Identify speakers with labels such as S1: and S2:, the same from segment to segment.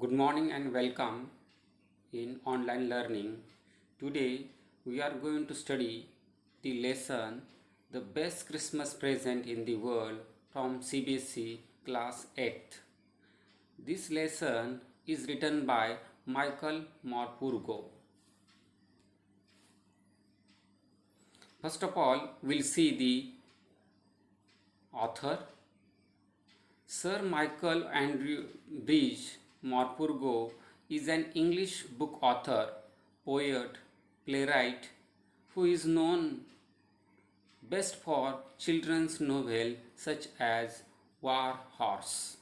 S1: Good morning and welcome in online learning. Today we are going to study the lesson The Best Christmas Present in the World from CBSE Class 8th. This lesson is written by Michael Morpurgo. First of all, we'll see the author. Sir Michael Andrew Bridge Morpurgo is an English book author, poet, playwright who is known best for children's novels such as War Horse.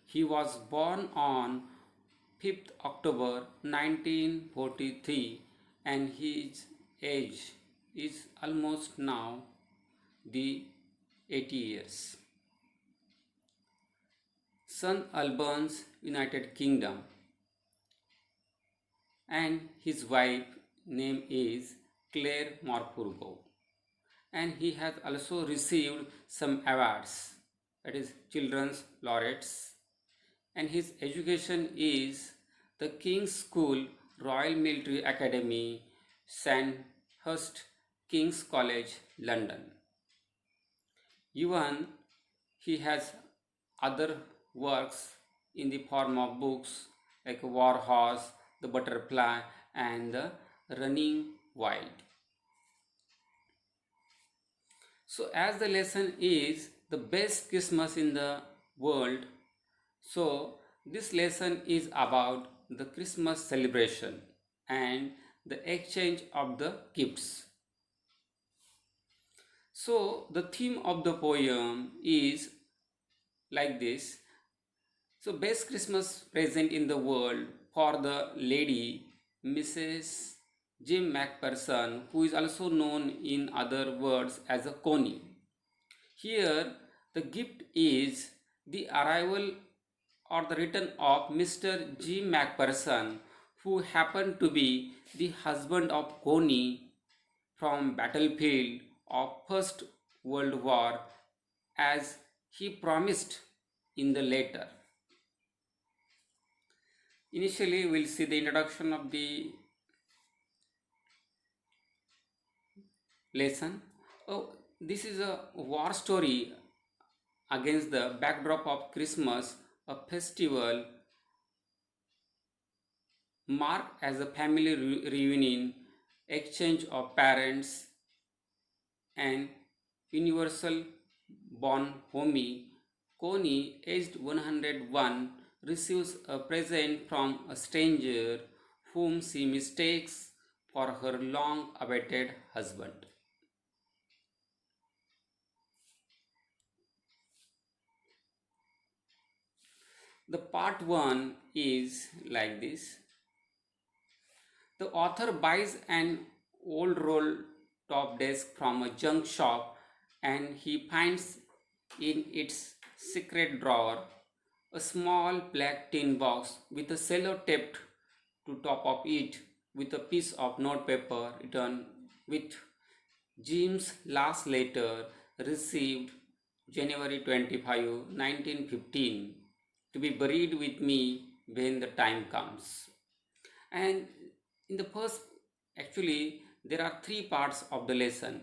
S1: He was born on 5th October 1943 and his age is almost now the 80 years. St. Albans, United Kingdom, and his wife name is Claire Morpurgo, and he has also received some awards, that is children's laureates, and his education is the King's School, Royal Military Academy, Sandhurst, King's College, London. Even he has other works in the form of books like War Horse, The Butterfly, and The Running Wild. So as the lesson is the best Christmas in the world, so this lesson is about the Christmas celebration and the exchange of the gifts. So the theme of the poem is like this. So best Christmas present in the world for the lady Mrs. Jim Mcpherson, who is also known in other words as a Connie. Here the gift is the arrival or the return of Mr. Jim Mcpherson, who happened to be the husband of Connie from battlefield of First World War, as he promised in the letter. Initially, we'll see the introduction of the lesson. This is a war story against the backdrop of Christmas, a festival marked as a family reunion, exchange of parents, and universal bonhomie. Connie, aged 101, receives a present from a stranger whom she mistakes for her long-awaited husband. The part 1 is like this. The author buys an old roll top desk from a junk shop and he finds in its secret drawer a small black tin box with a cello taped to top of it with a piece of notepaper written with Jim's last letter received January 25, 1915, to be buried with me when the time comes. And in the first, actually, there are three parts of the lesson.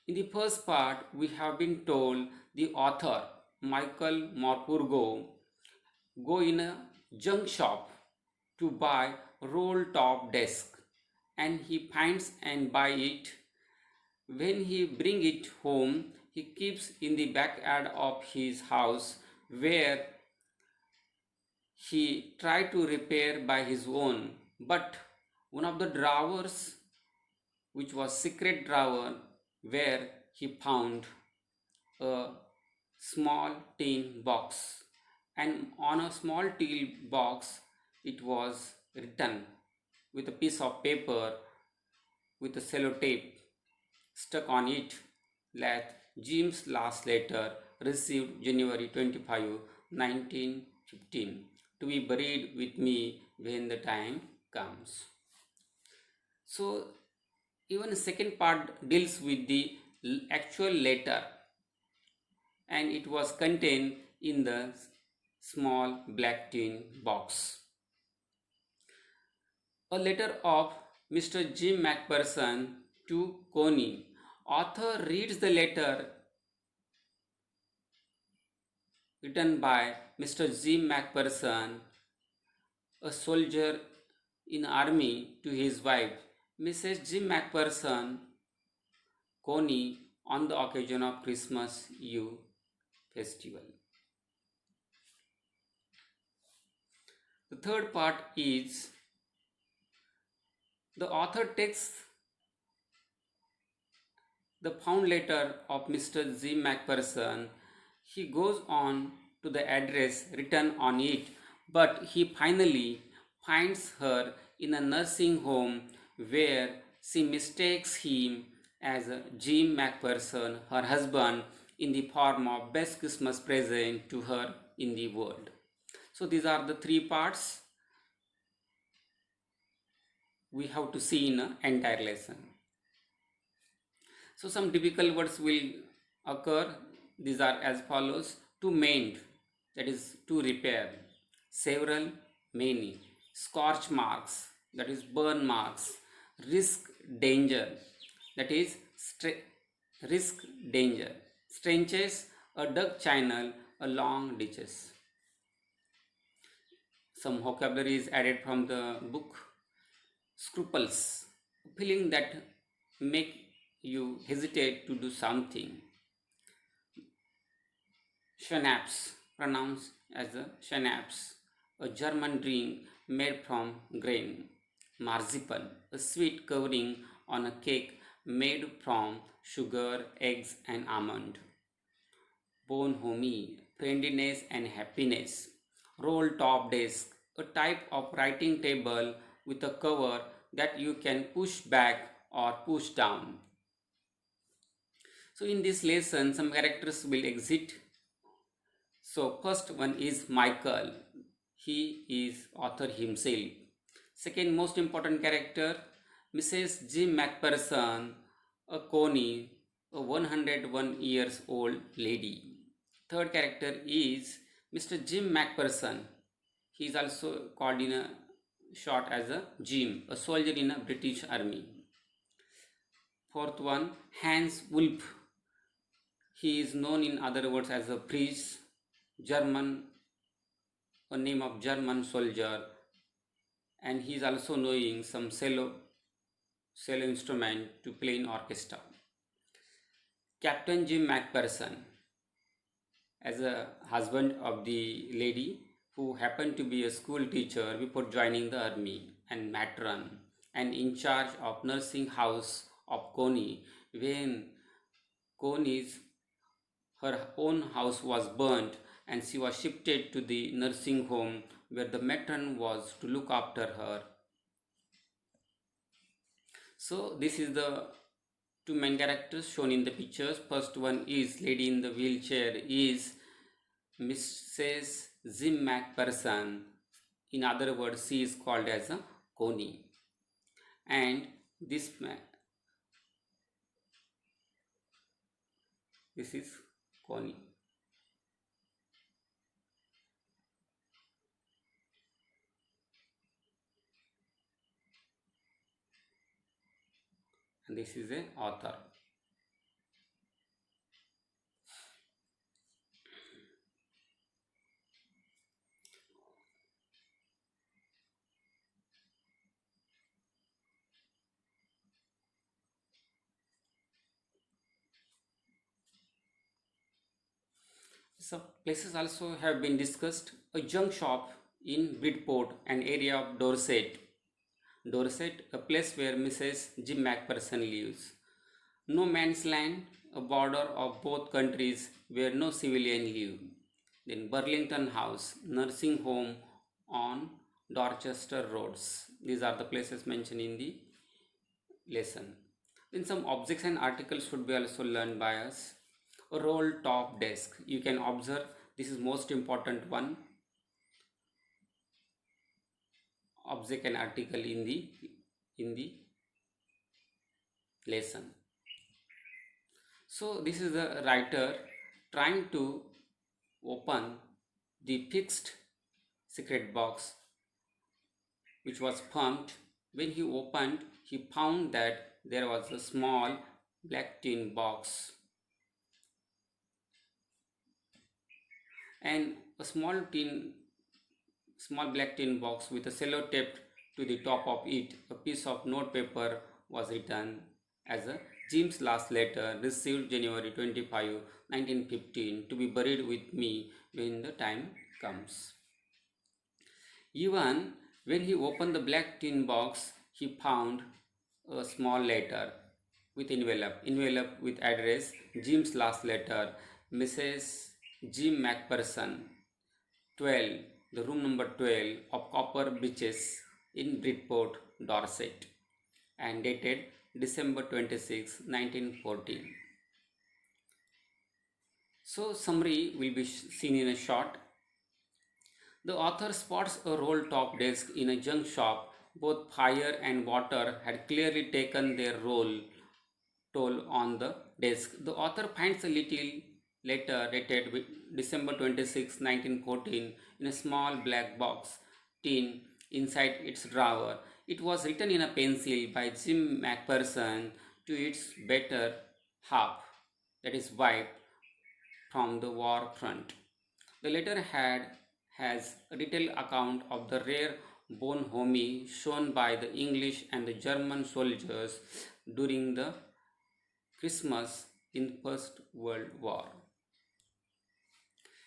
S1: In the first part, we have been told the author, Michael Morpurgo, go in a junk shop to buy roll top desk, and he finds and buy it. When he bring it home, he keeps in the backyard of his house where he tried to repair by his own, but one of the drawers, which was secret drawer, where he found a small tin box, and on a small tin box it was written with a piece of paper with a sellotape stuck on it that Jim's last letter received January 25, 1915, to be buried with me when the time comes. So even the second part deals with the actual letter, and it was contained in the small black tin box. A letter of Mr. Jim Mcpherson to Coney. Author reads the letter written by Mr. Jim Mcpherson, a soldier in army, to his wife, Mrs. Jim Mcpherson Coney, on the occasion of Christmas Eve festival. The third part is the author takes the found letter of Mr. Jim Mcpherson. He goes on to the address written on it, but he finally finds her in a nursing home where she mistakes him as Jim Mcpherson, her husband, in the form of best Christmas present to her in the world. So these are the three parts we have to see in an entire lesson. So some difficult words will occur. These are as follows: to mend, that is to repair; several, many; scorch marks, that is burn marks; risk, danger, that is risk, danger; trenches, a dug channel, a long ditches. Some vocabulary is added from the book. Scruples, feeling that make you hesitate to do something. Schnapps, pronounced as a schnapps, a German drink made from grain. Marzipan, a sweet covering on a cake made from sugar, eggs, and almond. Bonhomie, friendliness and happiness. Roll top desk, a type of writing table with a cover that you can push back or push down. So in this lesson, some characters will exit. So first one is Michael. He is author himself. Second most important character, Mrs. Jim Mcpherson, a Coney, a 101 years old lady. Third character is Mr. Jim Mcpherson. He is also called in a short as a Jim, a soldier in a British army. Fourth one, Hans Wolf. He is known in other words as a priest, German, a name of German soldier, and he is also knowing some cello instrument to play in orchestra. Captain Jim Mcpherson, as a husband of the lady who happened to be a school teacher before joining the army, and matron, and in charge of nursing house of Coney when Coney's her own house was burnt and she was shifted to the nursing home where the matron was to look after her. So this is the two main characters shown in the pictures. First one is lady in the wheelchair is Mrs. Jim Mcpherson. In other words, she is called as a Coney. And this is Coney. And this is a author. So places also have been discussed. A junk shop in Bridport, an area of Dorset. Dorset, a place where Mrs. Jim Mcpherson lives. No man's land, a border of both countries where no civilian live. Then Burlington House, nursing home on Dorchester Roads. These are the places mentioned in the lesson. Then some objects and articles should be also learned by us. A roll top desk. You can observe this is most important one. Object and article in the lesson. So this is the writer trying to open the fixed secret box which was pumped. When he opened, he found that there was a small black tin box and a small black tin box with a cello taped to the top of it. A piece of notepaper was written as a Jim's last letter received January 25, 1915 to be buried with me when the time comes. Even when he opened the black tin box, he found a small letter with envelope with address, Jim's last letter, Mrs. Jim Mcpherson, 12, the room number 12 of Copper Beeches in Bridport, Dorset, and dated December 26, 1914. So summary will be seen in a short. The author spots a roll-top desk in a junk shop. Both fire and water had clearly taken their toll on the desk. The author finds a little letter dated with December 26, 1914 in a small black box tin inside its drawer. It was written in a pencil by Jim Mcpherson to its better half, that is wife, from the war front. The letter has a detailed account of the rare bonhomie shown by the English and the German soldiers during the Christmas in First World War.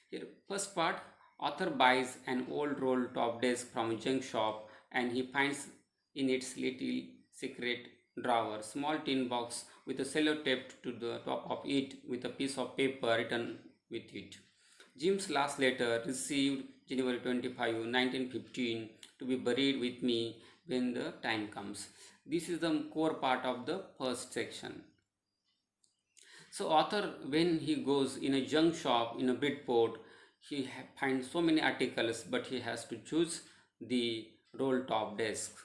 S1: Here, first part, author buys an old roll top desk from a junk shop and he finds in its little secret drawer small tin box with a cello taped to the top of it with a piece of paper written with it. Jim's last letter received January 25, 1915 to be buried with me when the time comes. This is the core part of the first section. So author, when he goes in a junk shop in a Bridport, he finds so many articles, but he has to choose the roll top desk.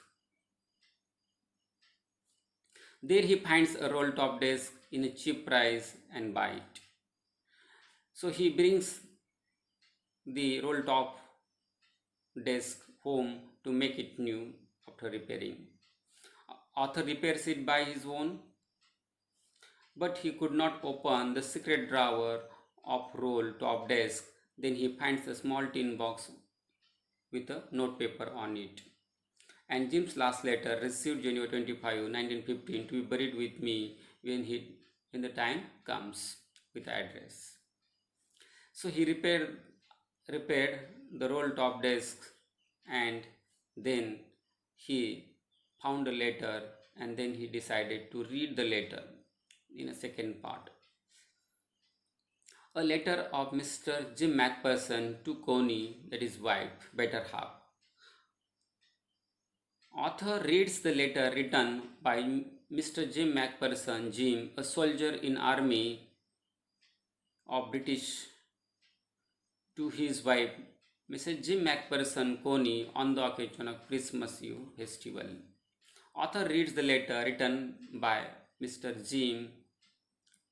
S1: There he finds a roll top desk in a cheap price and buy it. So he brings the roll top desk home to make it new after repairing. Author repairs it by his own, but he could not open the secret drawer of roll top desk. Then he finds a small tin box with a notepaper on it. And Jim's last letter received January 25, 1915 to be buried with me when the time comes with address. So he repaired the roll top desk and then he found a letter and then he decided to read the letter in a second part. A letter of Mr. Jim Mcpherson to Connie, that is wife, better half. Author reads the letter written by Mr. Jim Mcpherson, Jim, a soldier in army of British, to his wife, Mrs. Jim Mcpherson, Connie, on the occasion of Christmas Eve festival. Author reads the letter written by Mr. Jim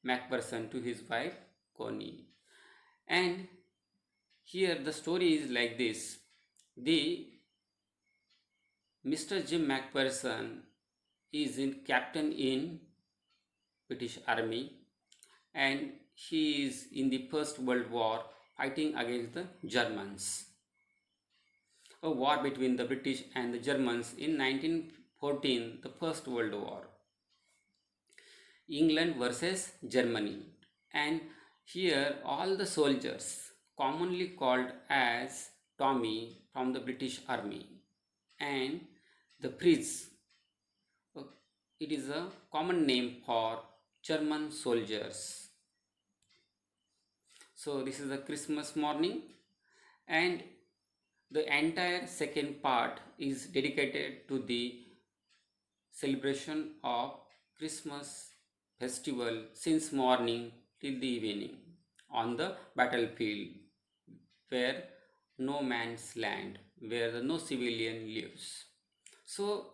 S1: Mcpherson to his wife, Connie. And here the story is like this. The Mr. Jim Mcpherson is a captain in British Army and he is in the First World War fighting against the Germans. A war between the British and the Germans in 1914, the First World War. England versus Germany. And here all the soldiers, commonly called as Tommy from the British Army, and the Fritz, it is a common name for German soldiers. So this is a Christmas morning and the entire second part is dedicated to the celebration of Christmas festival since morning till the evening on the battlefield where no man's land, where no civilian lives. So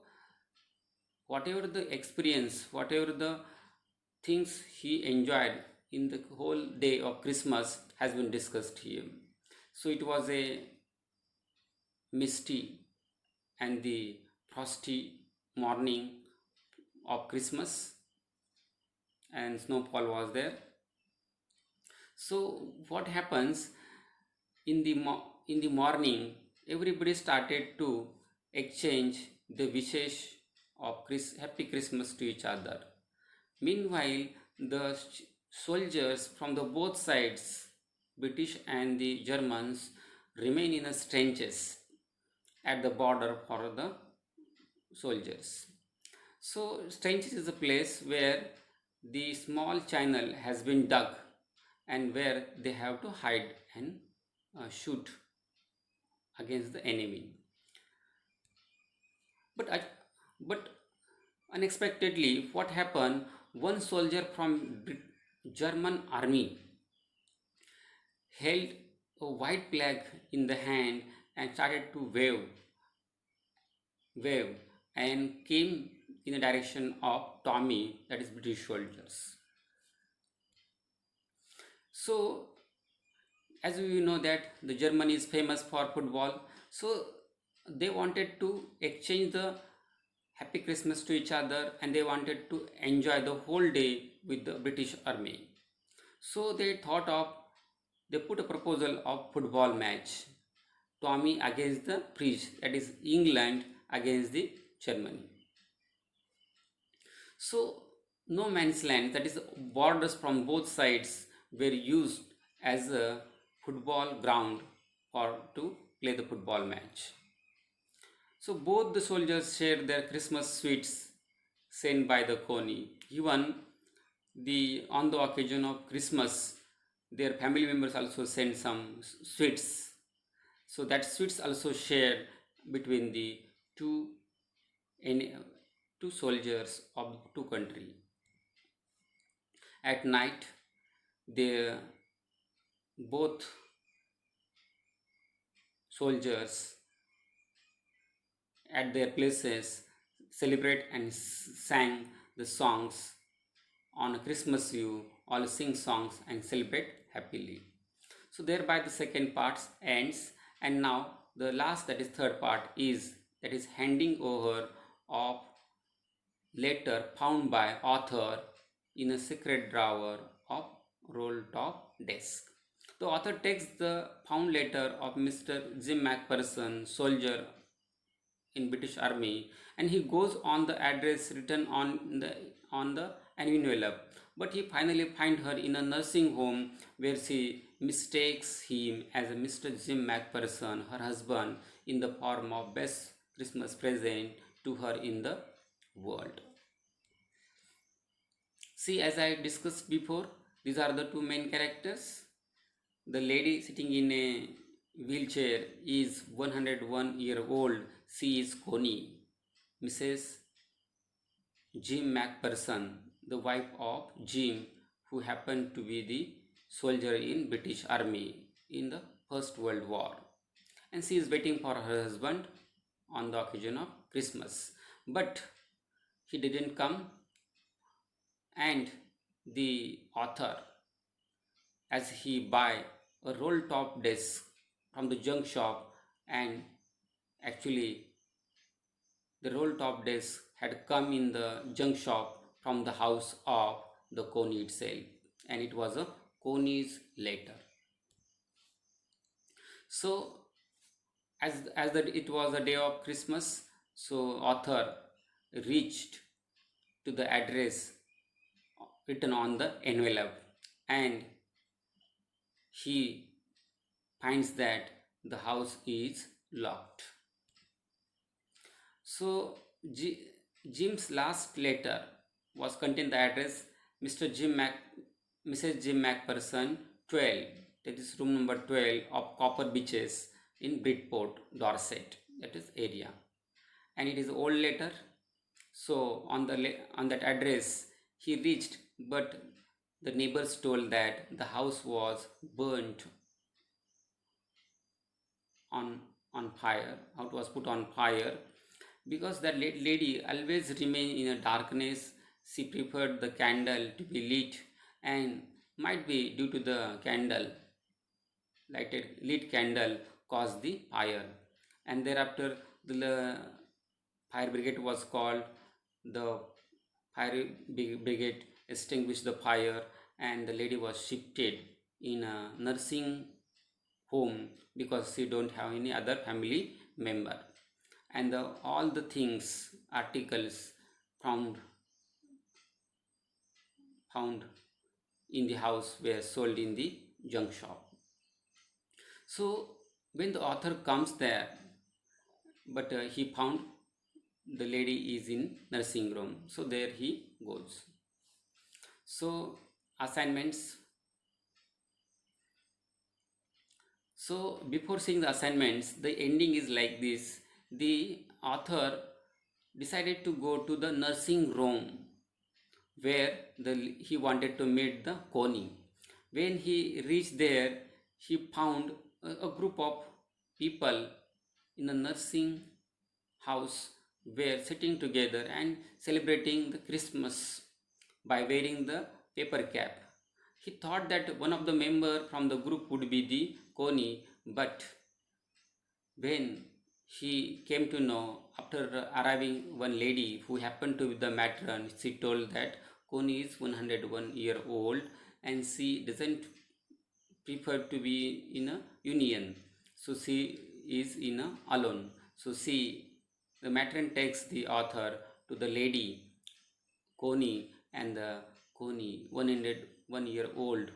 S1: whatever the experience, whatever the things he enjoyed in the whole day of Christmas has been discussed here. So it was a misty and the frosty morning of Christmas, and snowfall was there. So what happens in the morning? Everybody started to exchange the wishes of Happy Christmas to each other. Meanwhile, the soldiers from the both sides, British and the Germans, remain in the trenches at the border for the soldiers. So, trenches is a place where the small channel has been dug and where they have to hide and shoot against the enemy. But but unexpectedly, what happened? One soldier from German army held a white flag in the hand and started to wave, and came in the direction of Tommy, that is British soldiers. So, as we know that the Germany is famous for football, so they wanted to exchange the Happy Christmas to each other, and they wanted to enjoy the whole day with the British army. So they put a proposal of football match. Tommy against the French, that is England against the Germany. So no man's land, that is borders from both sides, were used as a football ground for to play the football match. So both the soldiers shared their Christmas sweets sent by the Coney. Even the on the occasion of Christmas, their family members also sent some sweets. So that sweets also shared between the two in two soldiers of two country. At night, they both soldiers at their places celebrate and sang the songs on a Christmas Eve. All sing songs and celebrate happily. So thereby the second part ends, and now the last, that is third part, is that is handing over of letter found by author in a secret drawer of roll top desk. The author takes the found letter of Mr. Jim Mcpherson, soldier in British Army, and he goes on the address written on the envelope. But he finally finds her in a nursing home where she mistakes him as a Mr. Jim Mcpherson, her husband, in the form of best Christmas present to her in the world. See, as I discussed before, these are the two main characters. The lady sitting in a wheelchair is 101-year-old. She is Connie, Mrs. Jim Mcpherson, the wife of Jim, who happened to be the soldier in British Army in the First World War. And she is waiting for her husband on the occasion of Christmas. But he didn't come, and the author, as he buy a roll top desk from the junk shop, and actually the roll top desk had come in the junk shop from the house of the Coney itself, and it was a Coney's letter. So as that it was a day of Christmas, so author reached to the address written on the envelope, and he finds that the house is locked. So Jim's last letter was contained the address Mr. Mrs. Jim Mcpherson 12, that is room number 12 of Copper Beaches in Bridport, Dorset, that is area, and it is old letter. So on that address he reached, but the neighbors told that the house was burnt on fire. How it was put on fire because that lady always remained in a darkness. She preferred the candle to be lit, and might be due to the candle lit candle caused the fire, and thereafter the fire brigade was called. The fire brigade extinguished the fire, and the lady was shifted in a nursing home because she don't have any other family member. And all the things, articles found found in the house were sold in the junk shop. So when the author comes there, but he found the lady is in nursing room, so there he goes. So assignments. So before seeing the assignments, the ending is like this. The author decided to go to the nursing room where he wanted to meet the Connie. When he reached there, he found a group of people in a nursing house were sitting together and celebrating the Christmas by wearing the paper cap. He thought that one of the member from the group would be the Connie, but when he came to know after arriving one lady who happened to be the matron, she told that Connie is 101-year-old and she doesn't prefer to be in a union. So she is in a alone. So the matron takes the author to the lady Connie, and the Connie 101-year-old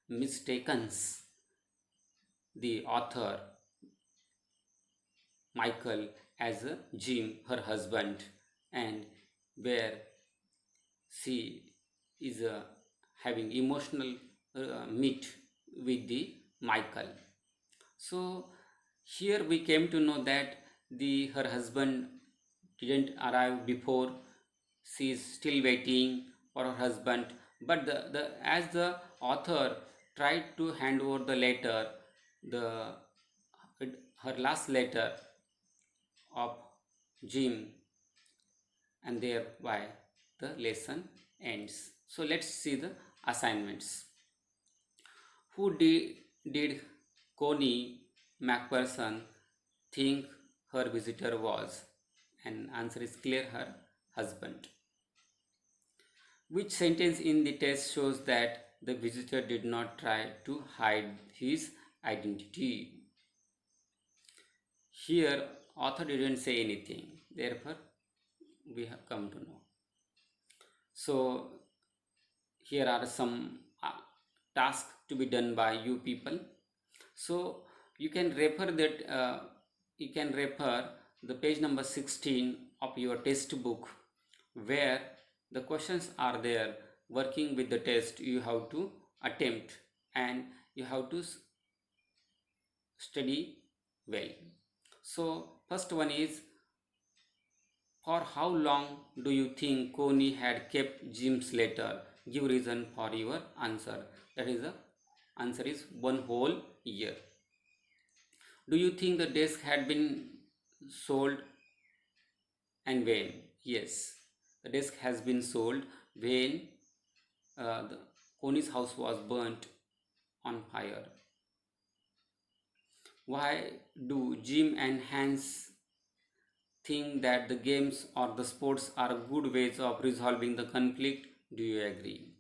S1: mistakens the author Michael as a Jim, her husband, and where she is having emotional meet with the Michael. So here we came to know that her husband didn't arrive before. She is still waiting for her husband, but as the author tried to hand over the letter, the her last letter of Jim, and thereby the lesson ends. So let's see the assignments. Who did Connie Mcpherson think her visitor was? And answer is clear, her husband. Which sentence in the test shows that the visitor did not try to hide his identity? Here, author didn't say anything. Therefore, we have come to know. So, here are some tasks to be done by you people. So, you can refer the page number 16 of your textbook, where the questions are there. Working with the test, you have to attempt and you have to study well. So first one is, for how long do you think Connie had kept Jim's letter? Give reason for your answer. That is the answer is 1 whole year. Do you think the desk had been sold and when? Yes, the desk has been sold when the Connie's house was burnt on fire. Why do Jim and Hans think that the games or the sports are good ways of resolving the conflict? Do you agree?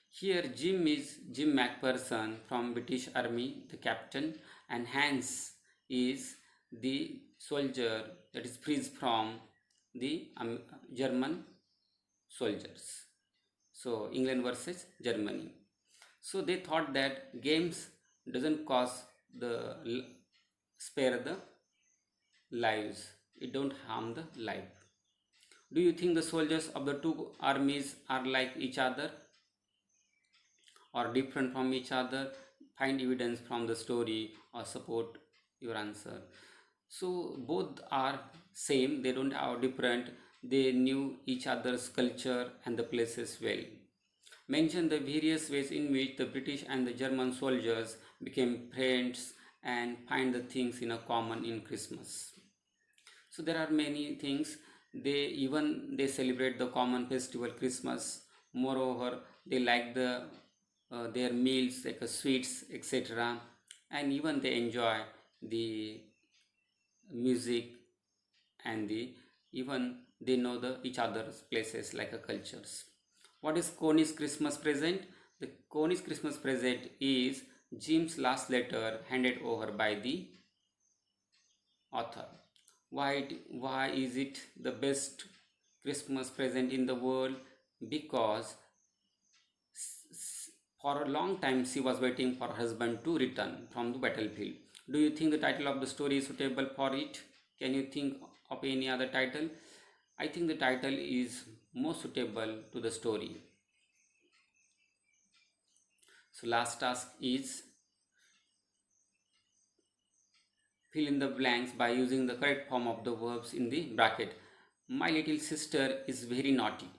S1: Here Jim is Jim Mcpherson from British Army, the captain, and Hans is the soldier, that is freeze from the German soldiers. So England versus Germany. So they thought that games doesn't cause the spare the lives. It don't harm the life. Do you think the soldiers of the two armies are like each other or different from each other? Find evidence from the story or support your answer. So both are same, they don't are different. They knew each other's culture and the places well. Mention the various ways in which the British and the German soldiers became friends and find the things in a common in Christmas. So there are many things. They celebrate the common festival Christmas. Moreover, they like their meals like sweets, etc. and even they enjoy the music and the even they know the each other's places like a cultures. What is Connie's Christmas present? The Connie's Christmas present is Jim's last letter handed over by the author. Why is it the best Christmas present in the world? Because for a long time she was waiting for her husband to return from the battlefield. Do you think the title of the story is suitable for it? Can you think of any other title? I think the title is more suitable to the story. So last task is fill in the blanks by using the correct form of the verbs in the bracket. My little sister is very naughty.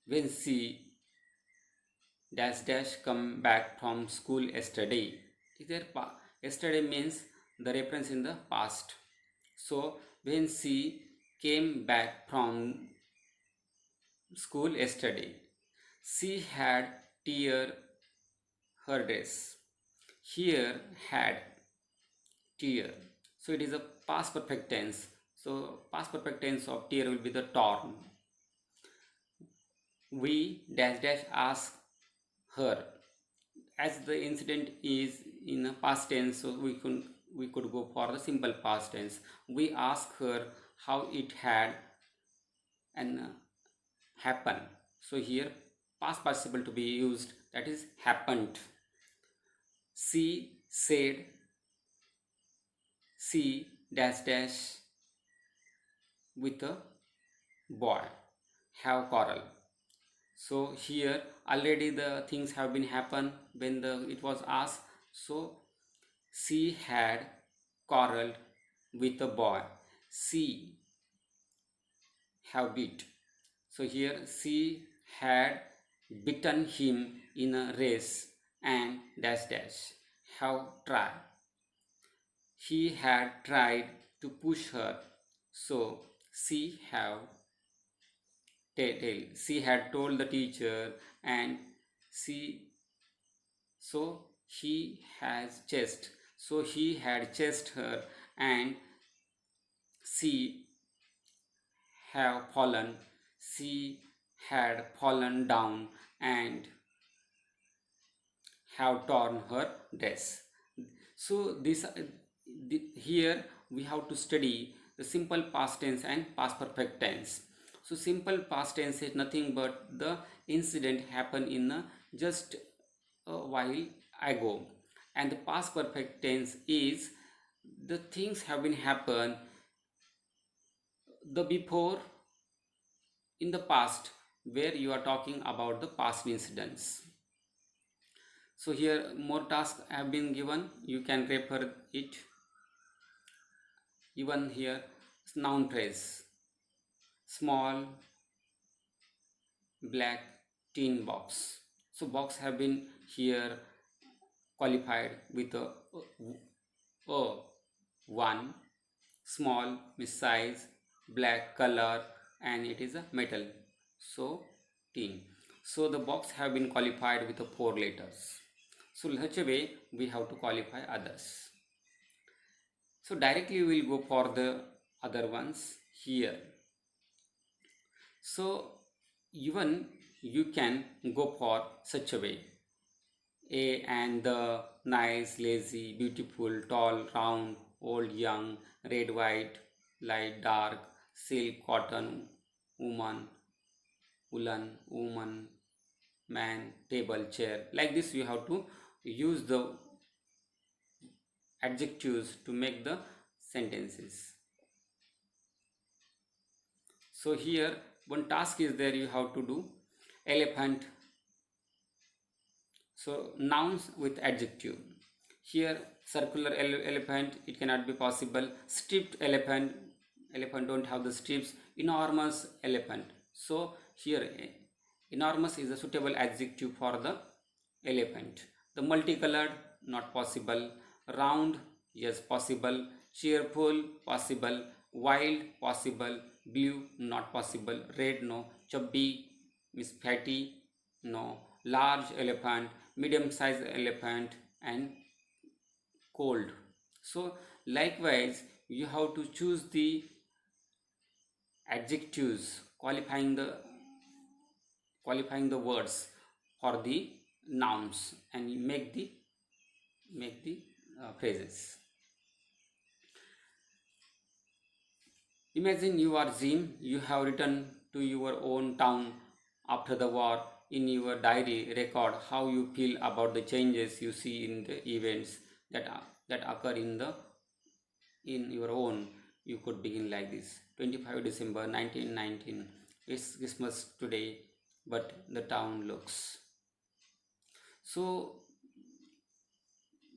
S1: When she dash dash come back from school yesterday. Yesterday means the reference in the past. So when she came back from school yesterday, she had tear her dress. Here had tear. So it is a past perfect tense. So past perfect tense of tear will be the torn. We dash dash ask her. As the incident is in a past tense, so we could go for the simple past tense. We ask her how it had and happened. So here past participle to be used, that is happened. She said she dash dash with a boy have quarrel. So here already the things have been happened when it was asked. So she had quarreled with a boy. She have beat. So here she had beaten him in a race and dash dash have tried. He had tried to push her. So she have she had told the teacher and she so he has chased. So he had chased her and she have fallen. She had fallen down and have torn her dress. So here we have to study the simple past tense and past perfect tense. So simple past tense is nothing but the incident happened in just a while ago, and the past perfect tense is the things have been happen the before in the past where you are talking about the past incidents. So here more tasks have been given, you can refer it. Even here noun phrase, small black tin box. So box have been here qualified with a one, small size, black color, and it is a metal, so tin. So the box have been qualified with the 4 letters. So in such a way we have to qualify others. So directly we will go for the other ones here. So even you can go for such a way. A and the, nice, lazy, beautiful, tall, round, old, young, red, white, light, dark, silk, cotton, woman, woolen, woman, man, table, chair. Like this you have to use the adjectives to make the sentences. So here one task is there, you have to do elephant. So nouns with adjective. Here circular elephant, it cannot be possible. Stripped elephant, elephant don't have the strips. Enormous elephant. So here enormous is a suitable adjective for the elephant. The multicolored, not possible. Round, yes possible. Cheerful, possible. Wild, possible. Blue, not possible. Red, no. Chubby, Miss fatty, no. Large elephant, medium sized elephant, and cold. So likewise you have to choose the adjectives qualifying the words for the nouns and you make the phrases. Imagine you are Jim, you have returned to your own town after the war. In your diary, record how you feel about the changes you see in the events that occur in your own. You could begin like this: 25 December 1919. It's Christmas today, but the town looks. So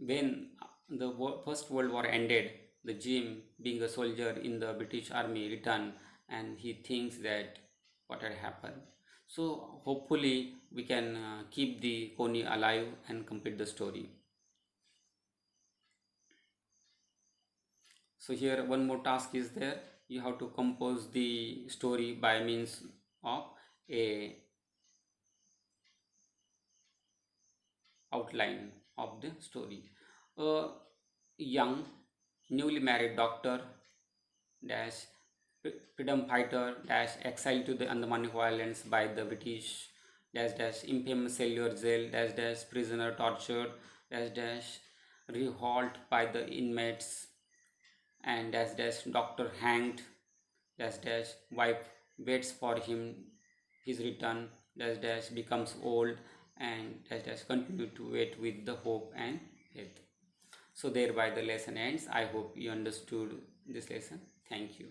S1: when the First World War ended, the Jim, being a soldier in the British Army, returned and he thinks that what had happened. So hopefully we can keep the Coney alive and complete the story. So here one more task is there. You have to compose the story by means of a outline of the story. A young newly married doctor dash freedom fighter dash exiled to the Andaman Islands by the British dash dash infamous cellular jail dash dash prisoner tortured dash dash revolt by the inmates and dash dash doctor hanged dash dash wife waits for him his return dash dash becomes old and dash dash continue to wait with the hope and faith. So thereby the lesson ends. I hope you understood this lesson. Thank you.